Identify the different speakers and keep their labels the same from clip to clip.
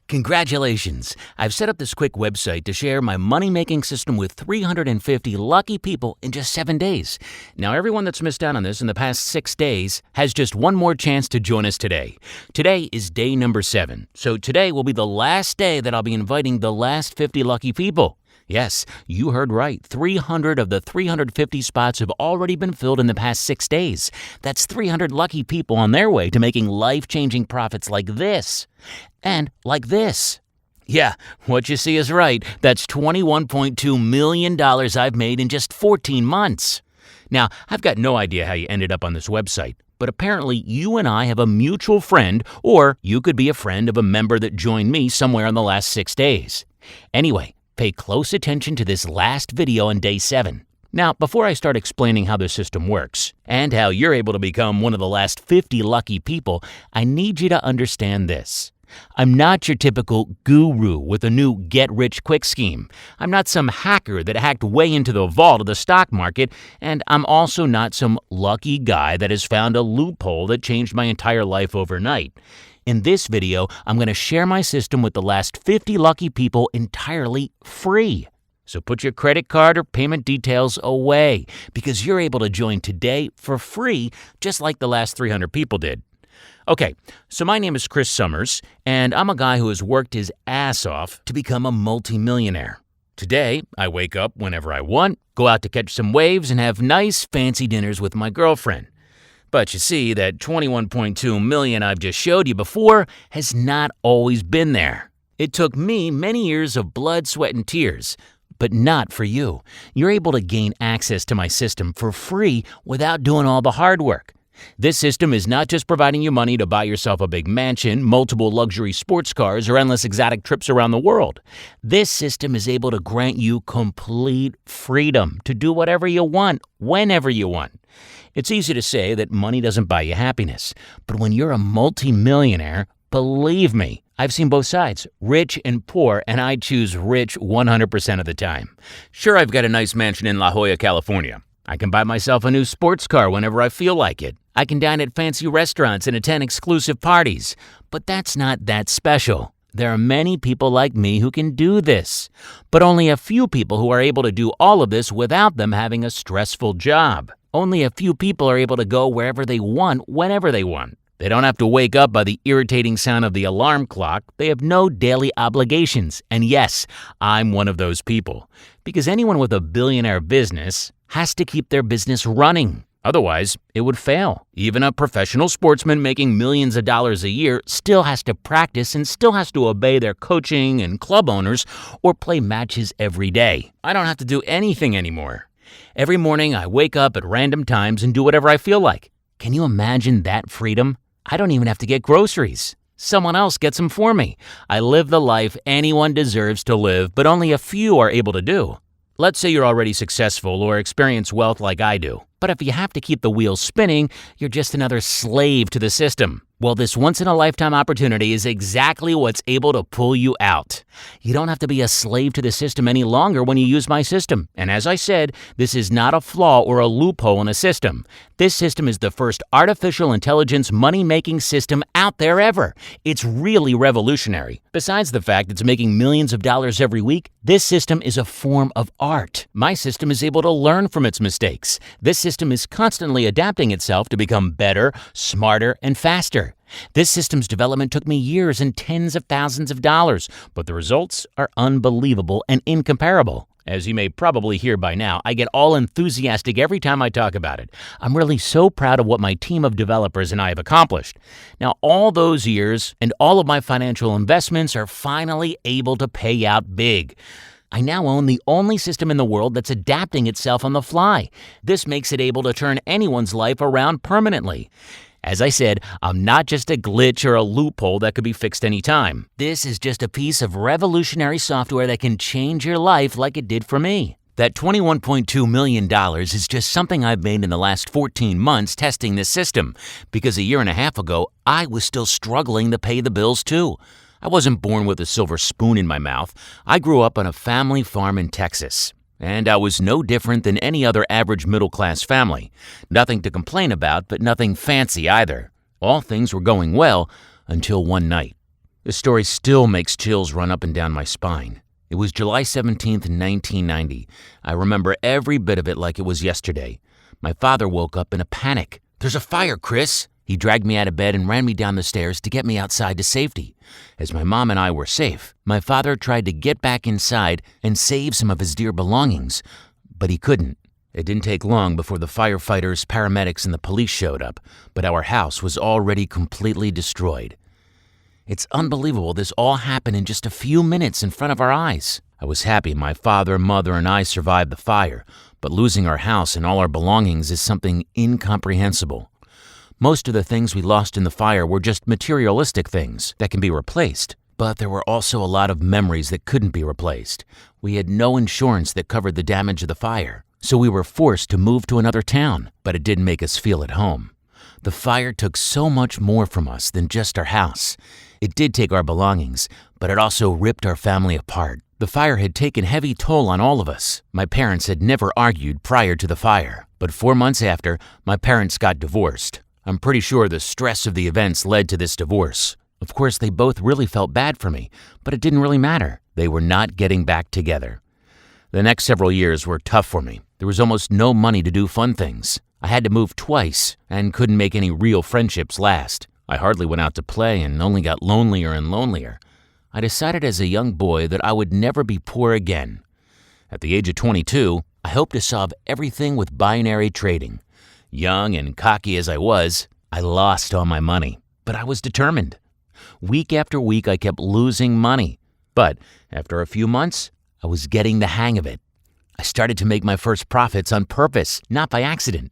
Speaker 1: Congratulations! I've set up this quick website to share my money-making system with 350 lucky people in just 7 days. Now, everyone that's missed out on this in the past 6 days has just one more chance to join us today. Today is day number 7, so today will be the last day that I'll be inviting the last 50 lucky people. Yes, you heard right. 300 of the 350 spots have already been filled in the past 6 days. That's 300 lucky people on their way to making life-changing profits like this. And like this. Yeah, what you see is right. That's $21.2 million I've made in just 14 months. Now, I've got no idea how you ended up on this website, but apparently you and I have a mutual friend, or you could be a friend of a member that joined me somewhere in the last 6 days. Anyway, pay close attention to this last video on day 7. Now, before I start explaining how this system works and how you're able to become one of the last 50 lucky people, I need you to understand this. I'm not your typical guru with a new get-rich-quick scheme. I'm not some hacker that hacked way into the vault of the stock market, and I'm also not some lucky guy that has found a loophole that changed my entire life overnight. In this video, I'm going to share my system with the last 50 lucky people entirely free. So put your credit card or payment details away, because you're able to join today for free, just like the last 300 people did. Okay, so my name is Chris Summers, and I'm a guy who has worked his ass off to become a multimillionaire. Today, I wake up whenever I want, go out to catch some waves, and have nice, fancy dinners with my girlfriend. But you see, that $21.2 million I've just showed you before has not always been there. It took me many years of blood, sweat, and tears, but not for you. You're able to gain access to my system for free without doing all the hard work. This system is not just providing you money to buy yourself a big mansion, multiple luxury sports cars, or endless exotic trips around the world. This system is able to grant you complete freedom to do whatever you want, whenever you want. It's easy to say that money doesn't buy you happiness, but when you're a multimillionaire, believe me, I've seen both sides, rich and poor, and I choose rich 100% of the time. Sure, I've got a nice mansion in La Jolla, California. I can buy myself a new sports car whenever I feel like it. I can dine at fancy restaurants and attend exclusive parties. But that's not that special. There are many people like me who can do this, but only a few people who are able to do all of this without them having a stressful job. Only a few people are able to go wherever they want, whenever they want. They don't have to wake up by the irritating sound of the alarm clock. They have no daily obligations. And yes, I'm one of those people. Because anyone with a billionaire business has to keep their business running. Otherwise, it would fail. Even a professional sportsman making millions of dollars a year still has to practice and still has to obey their coaching and club owners or play matches every day. I don't have to do anything anymore. Every morning, I wake up at random times and do whatever I feel like. Can you imagine that freedom? I don't even have to get groceries. Someone else gets them for me. I live the life anyone deserves to live, but only a few are able to do. Let's say you're already successful or experience wealth like I do. But if you have to keep the wheels spinning, you're just another slave to the system. Well, this once-in-a-lifetime opportunity is exactly what's able to pull you out. You don't have to be a slave to the system any longer when you use my system. And as I said, this is not a flaw or a loophole in a system. This system is the first artificial intelligence money-making system out there ever. It's really revolutionary. Besides the fact it's making millions of dollars every week, this system is a form of art. My system is able to learn from its mistakes. This system is constantly adapting itself to become better, smarter, and faster. This system's development took me years and tens of thousands of dollars, but the results are unbelievable and incomparable. As you may probably hear by now, I get all enthusiastic every time I talk about it. I'm really so proud of what my team of developers and I have accomplished. Now, all those years and all of my financial investments are finally able to pay out big. I now own the only system in the world that's adapting itself on the fly. This makes it able to turn anyone's life around permanently. As I said, I'm not just a glitch or a loophole that could be fixed anytime. This is just a piece of revolutionary software that can change your life like it did for me. That $21.2 million is just something I've made in the last 14 months testing this system, because a year and a half ago, I was still struggling to pay the bills too. I wasn't born with a silver spoon in my mouth. I grew up on a family farm in Texas. And I was no different than any other average middle-class family. Nothing to complain about, but nothing fancy either. All things were going well until one night. This story still makes chills run up and down my spine. It was July 17th, 1990. I remember every bit of it like it was yesterday. My father woke up in a panic. "There's a fire, Chris!" He dragged me out of bed and ran me down the stairs to get me outside to safety. As my mom and I were safe, my father tried to get back inside and save some of his dear belongings, but he couldn't. It didn't take long before the firefighters, paramedics, and the police showed up, but our house was already completely destroyed. It's unbelievable this all happened in just a few minutes in front of our eyes. I was happy my father, mother, and I survived the fire, but losing our house and all our belongings is something incomprehensible. Most of the things we lost in the fire were just materialistic things that can be replaced, but there were also a lot of memories that couldn't be replaced. We had no insurance that covered the damage of the fire, so we were forced to move to another town, but it didn't make us feel at home. The fire took so much more from us than just our house. It did take our belongings, but it also ripped our family apart. The fire had taken heavy toll on all of us. My parents had never argued prior to the fire, but 4 months after, my parents got divorced. I'm pretty sure the stress of the events led to this divorce. Of course, they both really felt bad for me, but it didn't really matter. They were not getting back together. The next several years were tough for me. There was almost no money to do fun things. I had to move twice and couldn't make any real friendships last. I hardly went out to play and only got lonelier and lonelier. I decided as a young boy that I would never be poor again. At the age of 22, I hoped to solve everything with binary trading. Young and cocky as I was, I lost all my money, but I was determined. Week after week, I kept losing money. But after a few months, I was getting the hang of it. I started to make my first profits on purpose, not by accident.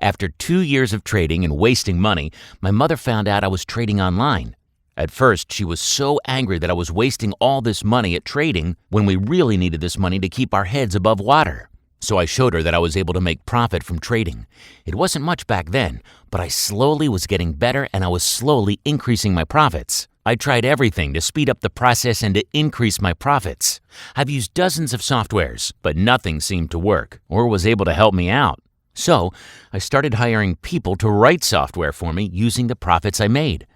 Speaker 1: After 2 years of trading and wasting money, my mother found out I was trading online. At first, she was so angry that I was wasting all this money at trading when we really needed this money to keep our heads above water. So I showed her that I was able to make profit from trading. It wasn't much back then, but I slowly was getting better and I was slowly increasing my profits. I tried everything to speed up the process and to increase my profits. I've used dozens of softwares, but nothing seemed to work or was able to help me out. So I started hiring people to write software for me using the profits I made.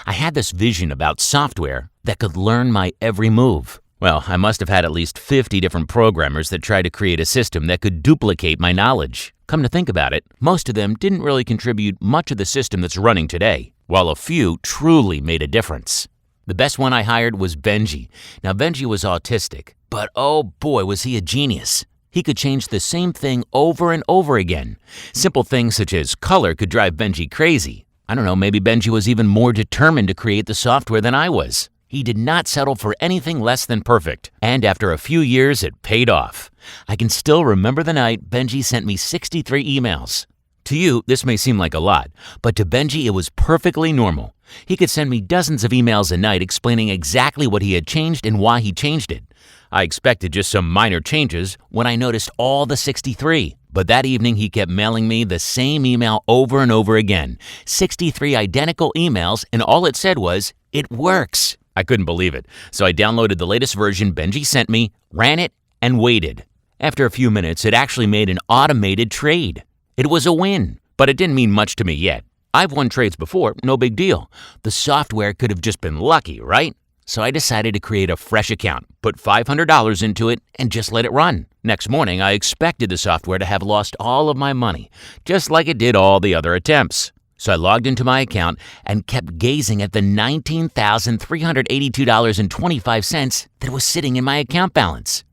Speaker 1: I had this vision about software that could learn my every move. Well, I must have had at least 50 different programmers that tried to create a system that could duplicate my knowledge. Come to think about it, most of them didn't really contribute much of the system that's running today, while a few truly made a difference. The best one I hired was Benji. Now, Benji was autistic, but oh boy, was he a genius. He could change the same thing over and over again. Simple things such as color could drive Benji crazy. I don't know, maybe Benji was even more determined to create the software than I was. He did not settle for anything less than perfect. And after a few years, it paid off. I can still remember the night Benji sent me 63 emails. To you, this may seem like a lot, but to Benji, it was perfectly normal. He could send me dozens of emails a night explaining exactly what he had changed and why he changed it. I expected just some minor changes when I noticed all the 63. But that evening, he kept mailing me the same email over and over again. 63 identical emails, and all it said was, "It works." I couldn't believe it, so I downloaded the latest version Benji sent me, ran it, and waited. After a few minutes, it actually made an automated trade. It was a win, but it didn't mean much to me yet. I've won trades before, no big deal. The software could have just been lucky, right? So I decided to create a fresh account, put $500 into it, and just let it run. Next morning, I expected the software to have lost all of my money, just like it did all the other attempts. So I logged into my account and kept gazing at the $19,382.25 that was sitting in my account balance.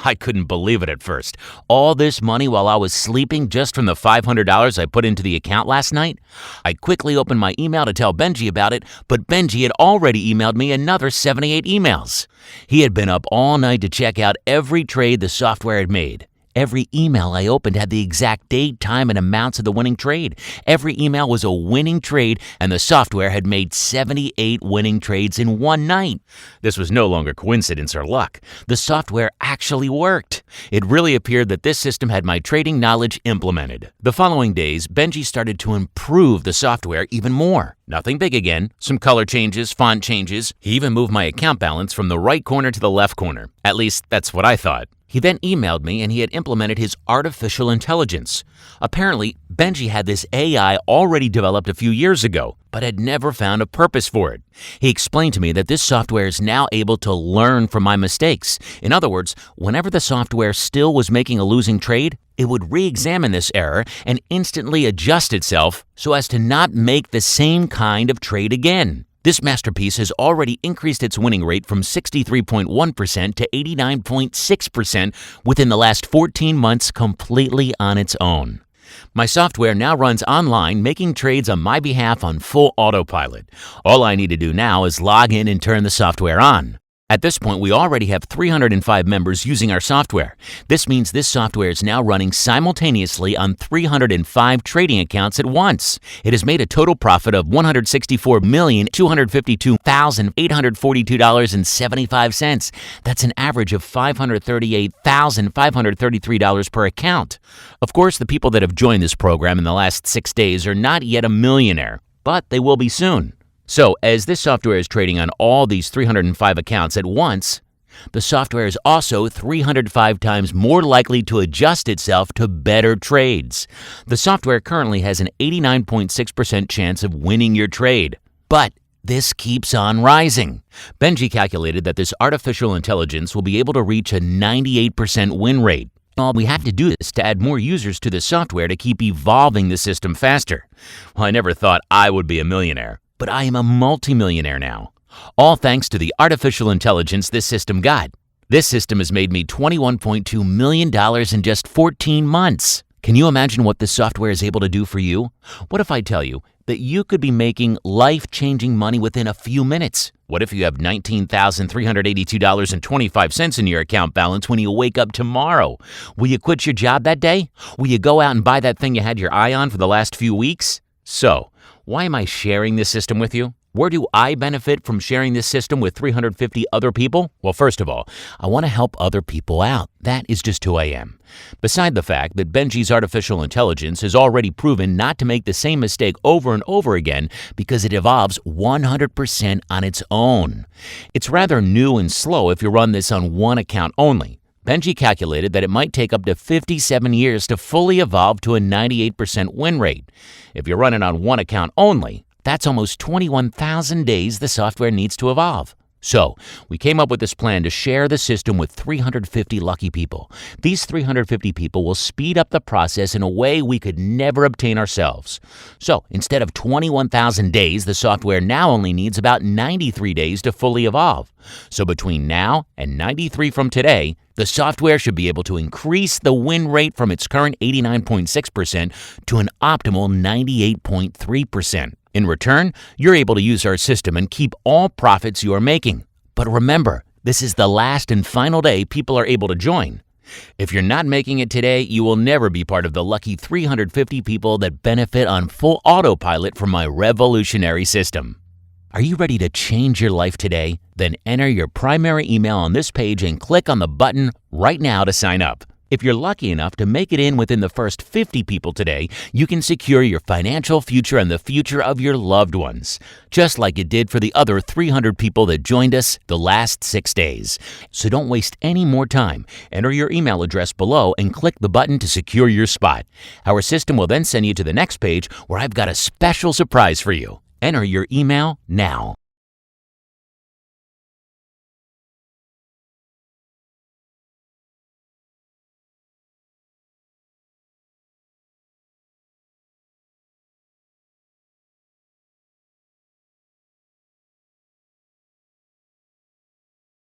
Speaker 1: I couldn't believe it at first. All this money while I was sleeping just from the $500 I put into the account last night? I quickly opened my email to tell Benji about it, but Benji had already emailed me another 78 emails. He had been up all night to check out every trade the software had made. Every email I opened had the exact date, time, and amounts of the winning trade. Every email was a winning trade, and the software had made 78 winning trades in one night. This was no longer coincidence or luck. The software actually worked. It really appeared that this system had my trading knowledge implemented. The following days, Benji started to improve the software even more. Nothing big again, some color changes, font changes. He even moved my account balance from the right corner to the left corner. At least, that's what I thought. He then emailed me and he had implemented his artificial intelligence. Apparently, Benji had this AI already developed a few years ago, but had never found a purpose for it. He explained to me that this software is now able to learn from my mistakes. In other words, whenever the software still was making a losing trade, it would re-examine this error and instantly adjust itself so as to not make the same kind of trade again. This masterpiece has already increased its winning rate from 63.1% to 89.6% within the last 14 months completely on its own. My software now runs online, making trades on my behalf on full autopilot. All I need to do now is log in and turn the software on. At this point, we already have 305 members using our software. This means this software is now running simultaneously on 305 trading accounts at once. It has made a total profit of $164,252,842.75. That's an average of $538,533 per account. Of course, the people that have joined this program in the last 6 days are not yet a millionaire, but they will be soon. So, as this software is trading on all these 305 accounts at once, the software is also 305 times more likely to adjust itself to better trades. The software currently has an 89.6% chance of winning your trade. But this keeps on rising. Benji calculated that this artificial intelligence will be able to reach a 98% win rate. All we have to do is to add more users to the software to keep evolving the system faster. Well, I never thought I would be a millionaire, but I am a multimillionaire now. All thanks to the artificial intelligence this system got. This system has made me $21.2 million in just 14 months. Can you imagine what this software is able to do for you? What if I tell you that you could be making life-changing money within a few minutes? What if you have $19,382.25 in your account balance when you wake up tomorrow? Will you quit your job that day? Will you go out and buy that thing you had your eye on for the last few weeks? So, why am I sharing this system with you? Where do I benefit from sharing this system with 350 other people? Well, first of all, I want to help other people out. That is just who I am. Beside the fact that Benji's artificial intelligence has already proven not to make the same mistake over and over again because it evolves 100% on its own. It's rather new and slow if you run this on one account only. Benji calculated that it might take up to 57 years to fully evolve to a 98% win rate. If you run it on one account only, that's almost 21,000 days the software needs to evolve. So, we came up with this plan to share the system with 350 lucky people. These 350 people will speed up the process in a way we could never obtain ourselves. So, instead of 21,000 days, the software now only needs about 93 days to fully evolve. So, between now and 93 from today, the software should be able to increase the win rate from its current 89.6% to an optimal 98.3%. In return, you're able to use our system and keep all profits you are making. But remember, this is the last and final day people are able to join. If you're not making it today, you will never be part of the lucky 350 people that benefit on full autopilot from my revolutionary system. Are you ready to change your life today? Then enter your primary email on this page and click on the button right now to sign up. If you're lucky enough to make it in within the first 50 people today, you can secure your financial future and the future of your loved ones, just like it did for the other 300 people that joined us the last 6 days. So don't waste any more time. Enter your email address below and click the button to secure your spot. Our system will then send you to the next page where I've got a special surprise for you. Enter your email now.